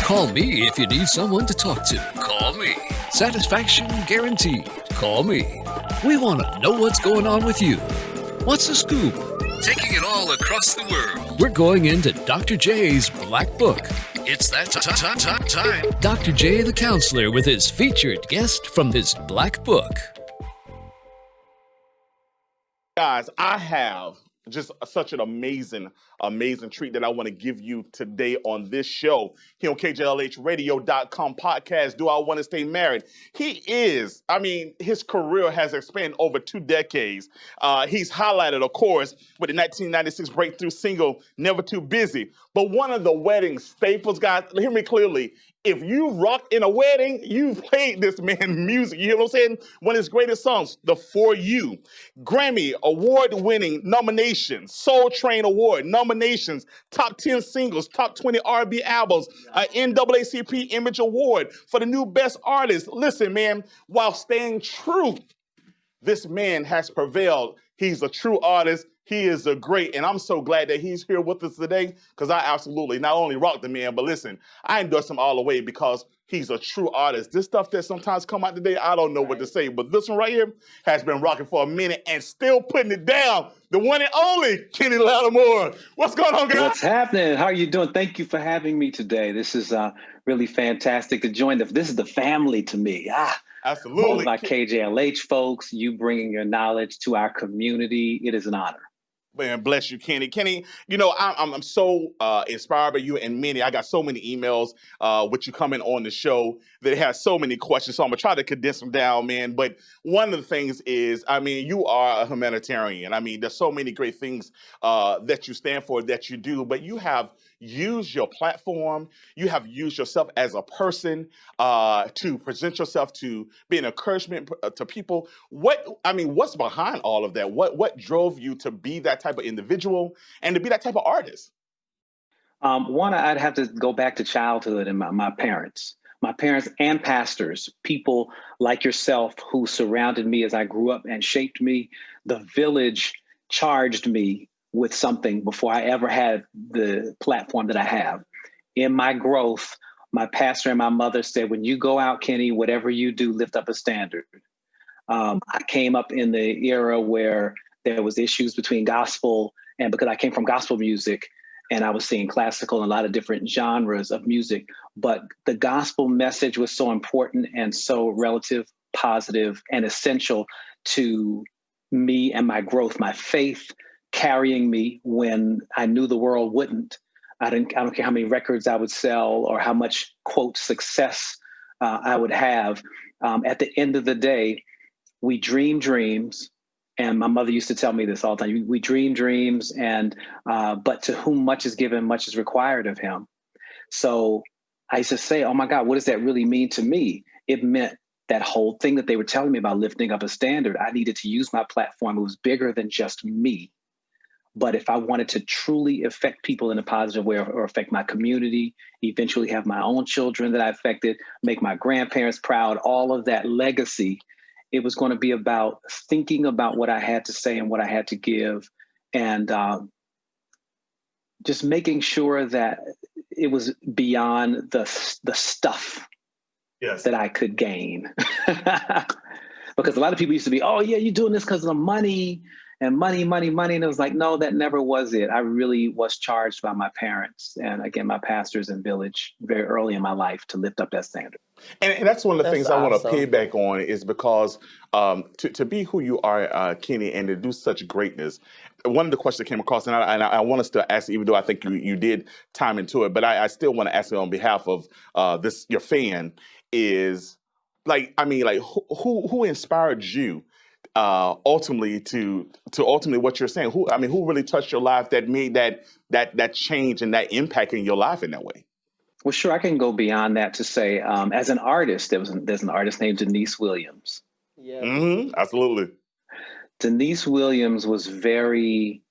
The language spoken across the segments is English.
Call me if you need someone to talk to. Call me. Satisfaction guaranteed. Call me. We want to know what's going on with you. What's the scoop? Taking it all across the world. We're going into Dr. J's Black Book. It's that time. Dr. J the counselor with his featured guest from his Black Book. Guys, I have just such an amazing treat that I want to give you today on this show here on KJLHradio.com podcast. Do I Want to Stay Married? He is, his career has expanded over 2 decades. He's highlighted, of course, with the 1996 breakthrough single, Never Too Busy. But one of the wedding staples, guys, hear me clearly, if you rocked in a wedding, you played this man music. You hear what I'm saying? One of his greatest songs, the For You. Grammy award-winning nominations, Soul Train Award nominations, top 10 singles, top 20 R&B albums, NAACP Image Award for the new Best Artist. Listen, man, while staying true, this man has prevailed. He's a true artist. He is a great, and I'm so glad that he's here with us today because I absolutely not only rock the man, but listen, I endorse him all the way because he's a true artist. This stuff that sometimes come out today, I don't know what to say, but this one right here has been rocking for a minute and still putting it down. The one and only Kenny Lattimore. What's going on, guys? What's happening? How are you doing? Thank you for having me today. This is really fantastic to join. This is the family to me. Absolutely. All of our KJLH folks, you bringing your knowledge to our community. It is an honor. Man, bless you, Kenny. Kenny, I'm so inspired by you and many. I got so many emails with you coming on the show that has so many questions. So I'm going to try to condense them down, man. But one of the things is, you are a humanitarian. There's so many great things that you stand for, that you do. But you have used your platform. You have used yourself as a person to present yourself to be an encouragement to people. What's behind all of that? What drove you to be that type of individual and to be that type of artist? One, I'd have to go back to childhood and my parents and pastors, people like yourself who surrounded me as I grew up and shaped me. The village charged me with something before I ever had the platform that I have. In my growth, my pastor and my mother said, when you go out, Kenny, whatever you do, lift up a standard. I came up in the era where there was issues between gospel, and because I came from gospel music and I was seeing classical and a lot of different genres of music, but the gospel message was so important and so relative, positive, and essential to me and my growth, my faith carrying me when I knew the world wouldn't. I don't care how many records I would sell or how much, quote, success I would have. At the end of the day, we dream dreams. And my mother used to tell me this all the time. We dream dreams, but to whom much is given, much is required of him. So I used to say, oh my God, what does that really mean to me? It meant that whole thing that they were telling me about lifting up a standard. I needed to use my platform. It was bigger than just me. But if I wanted to truly affect people in a positive way or affect my community, eventually have my own children that I affected, make my grandparents proud, all of that legacy, it was going to be about thinking about what I had to say and what I had to give, and just making sure that it was beyond the stuff that I could gain. Because a lot of people used to be, oh yeah, you're doing this because of the money and money. And it was like, no, that never was it. I really was charged by my parents and again, my pastors and village very early in my life to lift up that standard. And that's one of the things I want to piggyback on is because to be who you are, Kenny, and to do such greatness, one of the questions that came across, and I want us to ask, even though I think you did time into it, but I still want to ask it on behalf of your fan is who inspired you ultimately to ultimately what you're saying? Who really touched your life that made that change and that impact in your life in that way? Well, sure. I can go beyond that to say, as an artist, there's an artist named Denise Williams. Yeah, absolutely. Denise Williams was very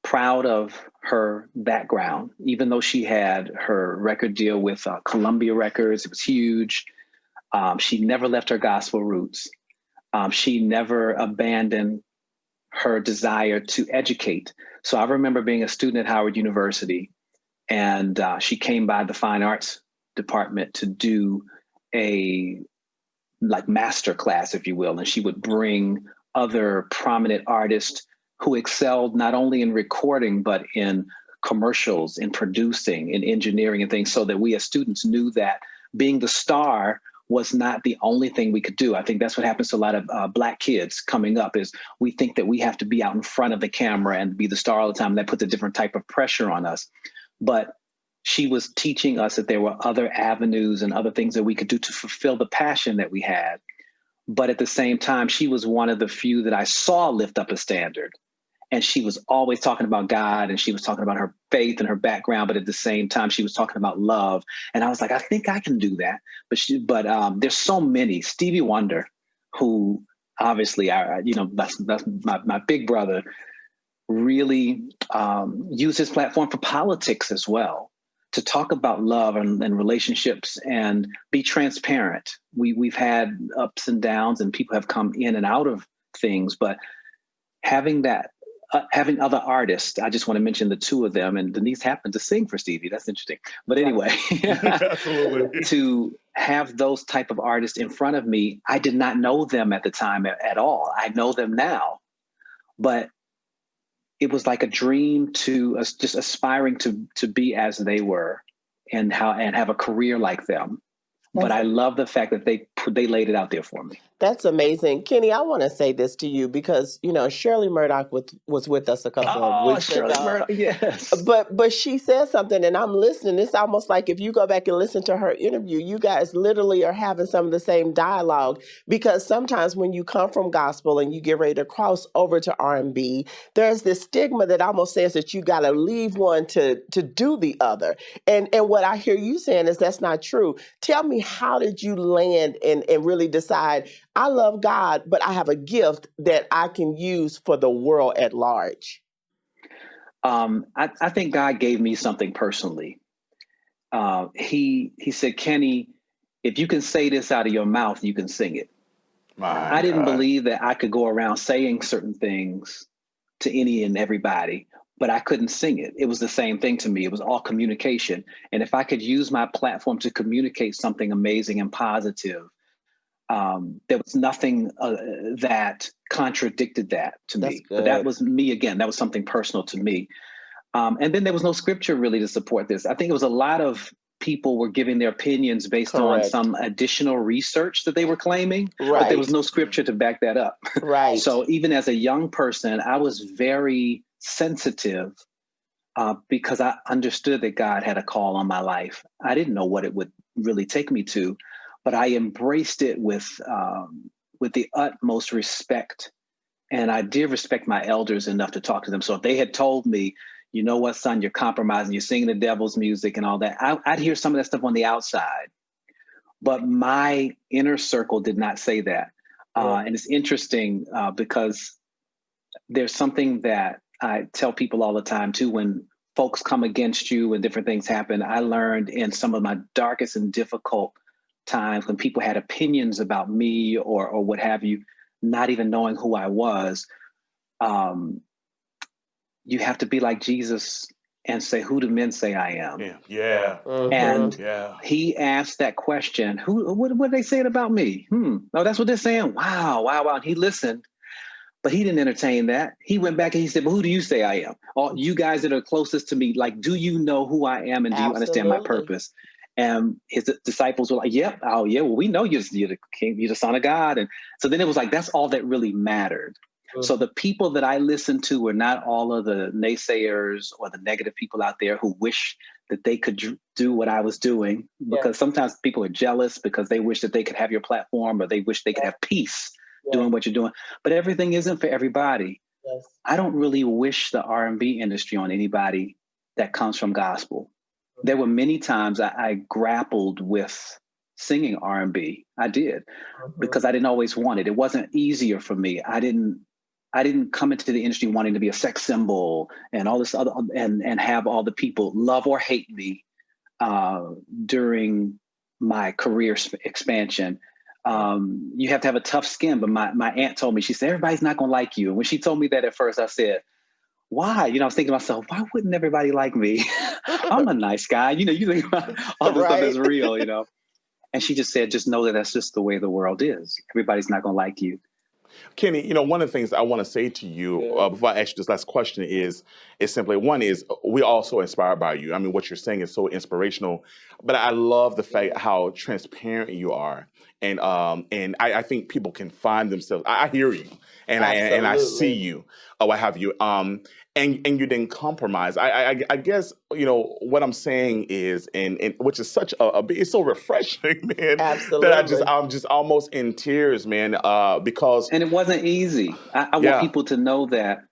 proud of her background, even though she had her record deal with Columbia Records. It was huge. She never left her gospel roots. She never abandoned her desire to educate. So I remember being a student at Howard University, And she came by the fine arts department to do a like master class, if you will. And she would bring other prominent artists who excelled not only in recording, but in commercials, in producing, in engineering and things, so that we as students knew that being the star was not the only thing we could do. I think that's what happens to a lot of Black kids coming up, is we think that we have to be out in front of the camera and be the star all the time. And that puts a different type of pressure on us. But she was teaching us that there were other avenues and other things that we could do to fulfill the passion that we had. But at the same time, she was one of the few that I saw lift up a standard. And she was always talking about God, and she was talking about her faith and her background. But at the same time, she was talking about love. And I was like, I think I can do that. But there's so many. Stevie Wonder, who obviously, that's my big brother, really used his platform for politics as well, to talk about love and relationships and be transparent. We've had ups and downs, and people have come in and out of things, but having other artists, I just want to mention the two of them, and Denise happened to sing for Stevie. That's interesting. But anyway, Absolutely. To have those type of artists in front of me, I did not know them at the time at all. I know them now, but it was like a dream to us, just aspiring to be as they were and have a career like them. But I love the fact that they laid it out there for me. That's amazing. Kenny, I want to say this to you because, Shirley Murdoch was with us a couple of weeks Shirley ago. Murdoch, yes. But she said something, and I'm listening. It's almost like if you go back and listen to her interview, you guys literally are having some of the same dialogue, because sometimes when you come from gospel and you get ready to cross over to R&B, there's this stigma that almost says that you got to leave one to do the other. And what I hear you saying is that's not true. Tell me, how did you land and really decide, I love God, but I have a gift that I can use for the world at large? I think God gave me something personally. He said, Kenny, if you can say this out of your mouth, you can sing it. I didn't believe that I could go around saying certain things to any and everybody, but I couldn't sing it. It was the same thing to me. It was all communication. And if I could use my platform to communicate something amazing and positive, there was nothing that contradicted that to me. But that was me again. That was something personal to me. And then there was no scripture really to support this. I think it was a lot of people were giving their opinions based on some additional research that they were claiming, but there was no scripture to back that up. Right. So even as a young person, I was very sensitive because I understood that God had a call on my life. I didn't know what it would really take me to, but I embraced it with the utmost respect. And I did respect my elders enough to talk to them. So if they had told me, you know what, son, you're compromising, you're singing the devil's music and all that, I'd hear some of that stuff on the outside. But my inner circle did not say that. And it's interesting because there's something that I tell people all the time too, when folks come against you and different things happen. I learned in some of my darkest and difficult times when people had opinions about me or what have you, not even knowing who I was, you have to be like Jesus and say, who do men say I am? Yeah. And he asked that question, what are they saying about me? Oh, that's what they're saying. Wow. And he listened, but he didn't entertain that. He went back and he said, well, who do you say I am? All you guys that are closest to me, like, do you know who I am and do you understand my purpose? And his disciples were like, yep. Oh, yeah. Well, we know you're the king, you're the son of God. And so then it was like, that's all that really mattered. So the people that I listened to were not all of the naysayers or the negative people out there who wish that they could do what I was doing, because sometimes people are jealous because they wish that they could have your platform or they wish they could have peace doing what you're doing. But everything isn't for everybody. Yes. I don't really wish the R&B industry on anybody that comes from gospel. There were many times I grappled with singing R&B. I did because I didn't always want it. It wasn't easier for me. I didn't come into the industry wanting to be a sex symbol and all this other and have all the people love or hate me during my career expansion. You have to have a tough skin. But my aunt told me, she said, everybody's not going to like you. And when she told me that at first, I said, why? I was thinking to myself, why wouldn't everybody like me? I'm a nice guy. You think about all this stuff that's real, And she just said, just know that that's just the way the world is. Everybody's not going to like you. Kenny, one of the things I want to say to you before I ask you this last question is simply, one is we're all so inspired by you. I mean, what you're saying is so inspirational, but I love the fact how transparent you are. And I think people can find themselves. I hear you and I see you or what have you. And you didn't compromise. I guess, what I'm saying is, and which is such it's so refreshing, man. Absolutely. That I'm just almost in tears, man, because. And it wasn't easy. I want people to know that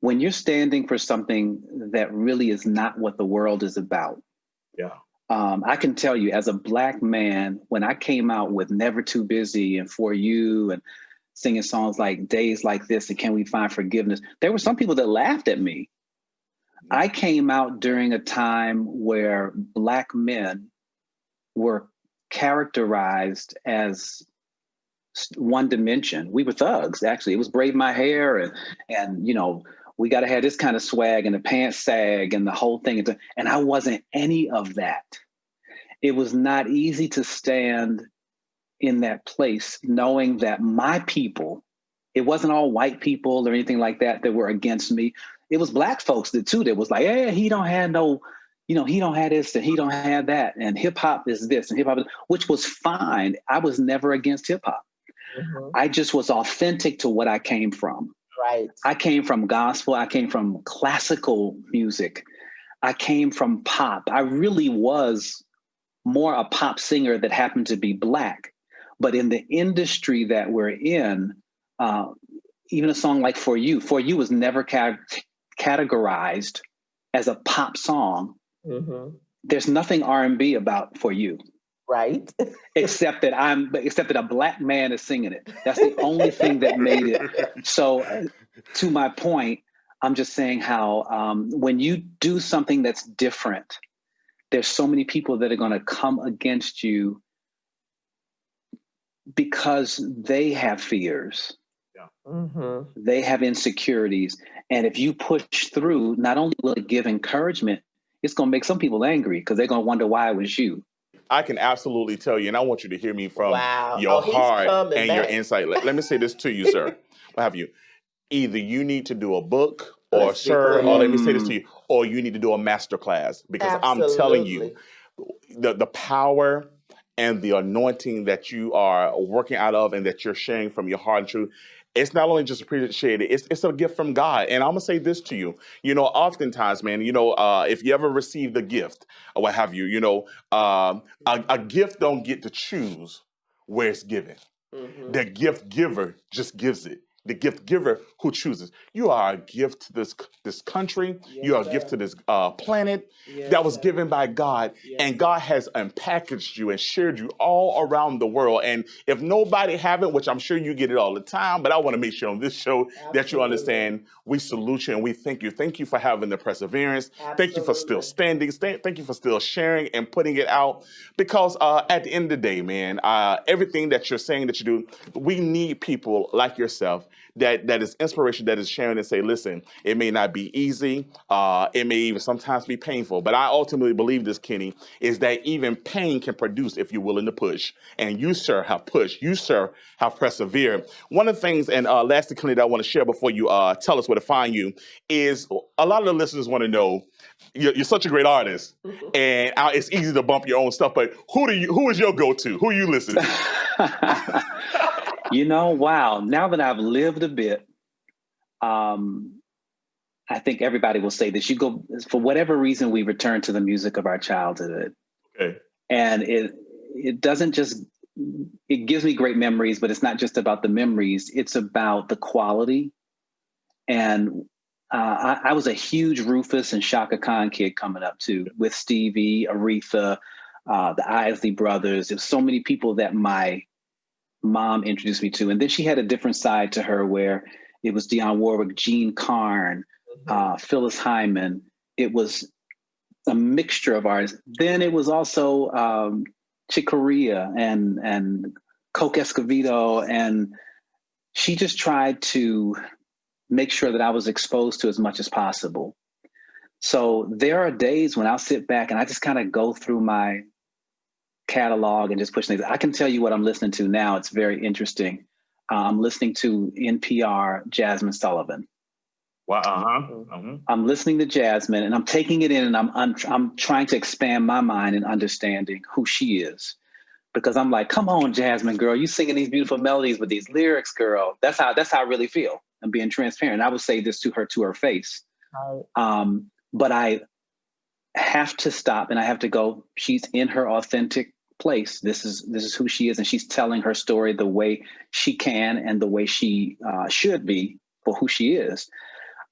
when you're standing for something that really is not what the world is about. Yeah. I can tell you, as a Black man, when I came out with Never Too Busy and For You and singing songs like Days Like This and Can We Find Forgiveness, there were some people that laughed at me. I came out during a time where Black men were characterized as one dimension. We were thugs, actually. It was braid my hair and we got to have this kind of swag and the pants sag and the whole thing. And I wasn't any of that. It was not easy to stand in that place knowing that my people, it wasn't all white people or anything like that were against me. It was Black folks that was like, hey, he don't have no, he don't have this and he don't have that. And hip hop is this and hip hop, which was fine. I was never against hip hop. Mm-hmm. I just was authentic to what I came from. Right. I came from gospel. I came from classical music. I came from pop. I really was more a pop singer that happened to be Black. But in the industry that we're in, even a song like For You was never categorized as a pop song. Mm-hmm. There's nothing R&B about For You. Right. except that a Black man is singing it. That's the only thing that made it. So to my point, I'm just saying how when you do something that's different, there's so many people that are going to come against you because they have fears. Yeah. Mm-hmm. They have insecurities. And if you push through, not only will it give encouragement, it's going to make some people angry because they're going to wonder why it was you. I can absolutely tell you, and I want you to hear me from your heart and your insight. Let me say this to you, sir. What have you? Either you need to do a book, or sir, or let me say this to you, or you need to do a master class. Because absolutely. I'm telling you, the power and the anointing that you are working out of and that you're sharing from your heart and truth, it's not only just appreciated, it's a gift from God. And I'm going to say this to you, oftentimes, man, if you ever receive the gift or what have you, a gift don't get to choose where it's given. Mm-hmm. The gift giver just gives it. The gift giver who chooses. You are a gift to this country. Yes, you are a gift to this planet that was given by God. Yes, and God has unpackaged you and shared you all around the world. And if nobody haven't, which I'm sure you get it all the time, but I want to make sure on this show that you understand, we salute you and we thank you. Thank you for having the perseverance. Absolutely. Thank you for still standing. Thank you for still sharing and putting it out. Because at the end of the day, man, everything that you're saying that you do, we need people like yourself that is inspiration, that is sharing and say, listen, it may not be easy. It may even sometimes be painful. But I ultimately believe this, Kenny, is that even pain can produce if you're willing to push. And you, sir, have pushed. You, sir, have persevered. One of the things, and lastly, Kenny, that I want to share before you tell us where to find you, is a lot of the listeners want to know, you're such a great artist, and it's easy to bump your own stuff, but who is your go-to? Who you listen to? Wow. Now that I've lived a bit, I think everybody will say this. You go, for whatever reason, we return to the music of our childhood. Okay. And it doesn't just, it gives me great memories, but it's not just about the memories. It's about the quality. And I was a huge Rufus and Shaka Khan kid coming up too, with Stevie, Aretha, the Isley Brothers. There's so many people that my mom introduced me to. And then she had a different side to her where it was Dionne Warwick, Jean Carn, Phyllis Hyman. It was a mixture of artists. Then it was also Chick Corea and Coke Escovedo. And she just tried to make sure that I was exposed to as much as possible. So there are days when I'll sit back and I just kind of go through my catalog and just push things. I can tell you what I'm listening to now. It's very interesting. I'm listening to NPR Jasmine Sullivan. Wow. I'm listening to Jasmine and I'm taking it in, and I'm trying to expand my mind and understanding who she is, because I'm like, come on, Jasmine, girl, you singing these beautiful melodies with these lyrics, girl. That's how I really feel. I'm being transparent. I would say this to her face, but I have to stop and I have to go. She's in her authentic place. This is who she is, and she's telling her story the way she can and the way she should be for who she is.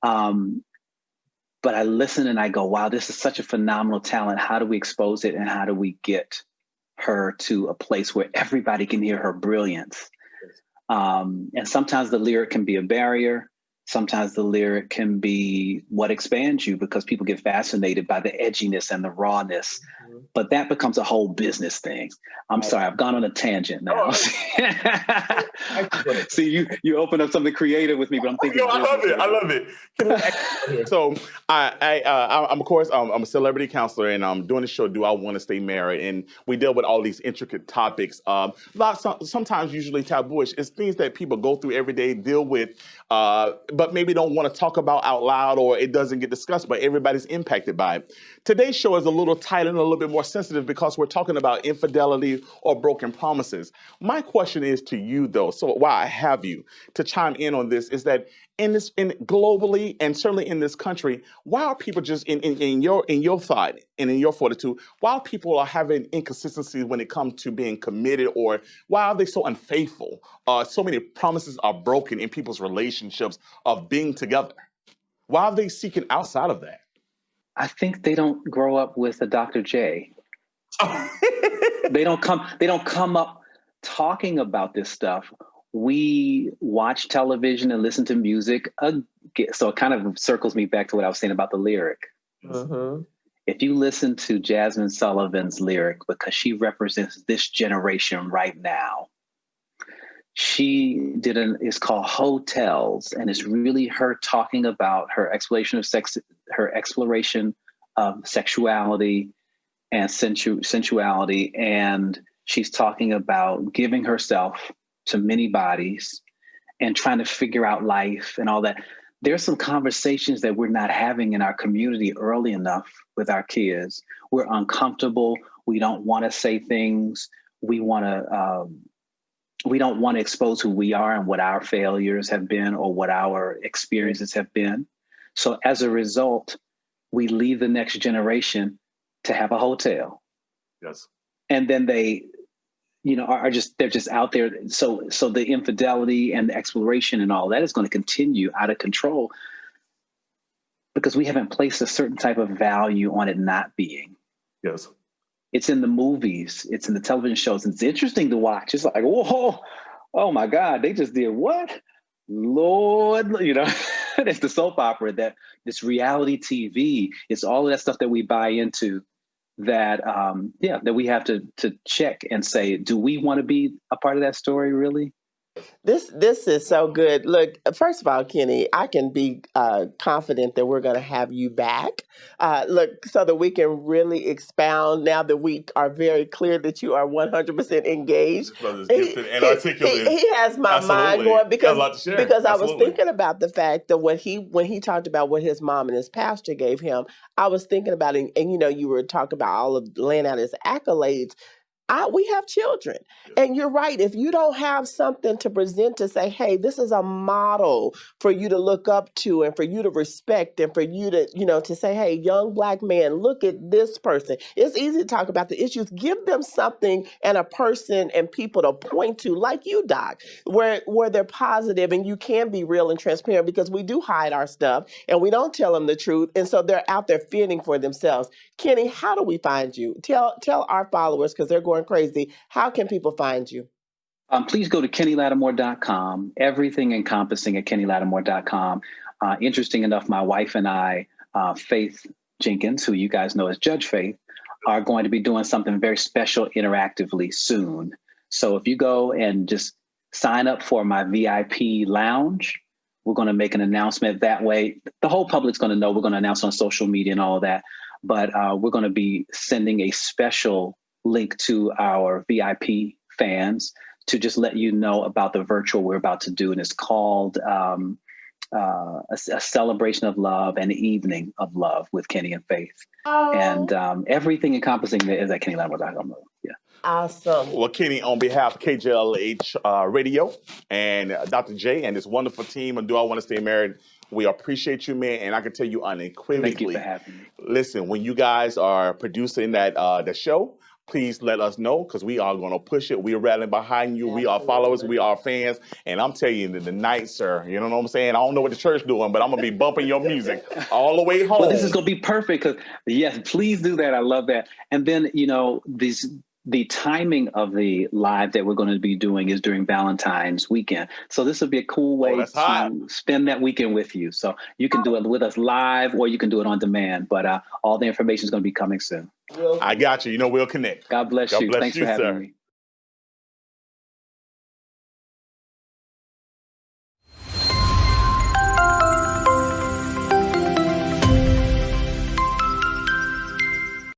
But I listen and I go, wow, this is such a phenomenal talent. How do we expose it, and how do we get her to a place where everybody can hear her brilliance? And sometimes the lyric can be a barrier. Sometimes the lyric can be what expands you, because people get fascinated by the edginess and the rawness. But that becomes a whole business thing. I'm sorry, I've gone on a tangent now. See, you open up something creative with me, but I'm thinking. No, I love it. So I'm of course I'm a celebrity counselor, and I'm doing the show Do I Want to Stay Married? And we deal with all these intricate topics. Sometimes usually tabooish. It's things that people go through every day, deal with, but maybe don't want to talk about out loud, or it doesn't get discussed, but everybody's impacted by it. Today's show is a little tighter and a little bit more sensitive because we're talking about infidelity or broken promises. My question is to you, though, so why I have you to chime in on this, is that in globally and certainly in this country, why are people just in your thought and in your fortitude, why people are having inconsistencies when it comes to being committed, or why are they so unfaithful? So many promises are broken in people's relationships of being together. Why are they seeking outside of that? I think they don't grow up with a Dr. J. They don't come up talking about this stuff. We watch television and listen to music. So it kind of circles me back to what I was saying about the lyric. If you listen to Jasmine Sullivan's lyric, because she represents this generation right now, she it's called Hotels, and it's really her talking about her exploration of sex, her exploration of sexuality and sensuality, and she's talking about giving herself to many bodies and trying to figure out life and all that. There's some conversations that we're not having in our community early enough with our kids. We're uncomfortable. We don't want to say things. We don't want to expose who we are and what our failures have been or what our experiences have been. So as a result, we leave the next generation to have a hotel. Yes. And then they, they're just out there. So the infidelity and the exploration and all that is going to continue out of control, because we haven't placed a certain type of value on it not being. Yes. It's in the movies. It's in the television shows. It's interesting to watch. It's like, whoa, oh my God, they just did what? Lord, it's the soap opera, that this reality TV. It's all of that stuff that we buy into, that that we have to check and say, do we want to be a part of that story, really? This is so good. Look, first of all, Kenny, I can be confident that we're going to have you back. Look, so that we can really expound, now that we are very clear that you are 100% engaged. Gifted and articulate. He has my mind going, because I was thinking about the fact that when he talked about what his mom and his pastor gave him, I was thinking about it, and you were talking about all of laying out his accolades. We have children. And you're right. If you don't have something to present to say, hey, this is a model for you to look up to and for you to respect, and for you to, to say, hey, young Black man, look at this person. It's easy to talk about the issues. Give them something and a person and people to point to, like you, Doc, where they're positive and you can be real and transparent, because we do hide our stuff and we don't tell them the truth. And so they're out there fending for themselves. Kenny, how do we find you? Tell our followers, because they're going crazy. How can people find you? Please go to KennyLattimore.com. Everything encompassing at KennyLattimore.com. Interesting enough, my wife and I, Faith Jenkins, who you guys know as Judge Faith, are going to be doing something very special interactively soon. So if you go and just sign up for my VIP lounge, We're going to make an announcement that way. The whole public's going to know. We're going to announce on social media and all of that. But we're going to be sending a special link to our VIP fans to just let you know about the virtual we're about to do. And it's called a celebration of love, an evening of love with Kenny and Faith. Oh. And everything encompassing there is at KennyLattimore.com. Yeah. Awesome. Well, Kenny, on behalf of KJLH Radio and Dr. J and this wonderful team, and Do I Want to Stay Married, we appreciate you, man. And I can tell you unequivocally, Thank you for having me. Listen, when you guys are producing that the show, please let us know, because we are going to push it. We're rallying behind you. We are followers. We are fans. And I'm telling you, the night, sir, you know what I'm saying? I don't know what the church doing, but I'm going to be bumping your music all the way home. Well, this is going to be perfect, because, yes, please do that. I love that. And then, the timing of the live that we're going to be doing is during Valentine's weekend. So this would be a cool way to spend that weekend with you. So you can do it with us live, or you can do it on demand. But all the information is going to be coming soon. I got you. We'll connect. God bless you. Thanks for having me.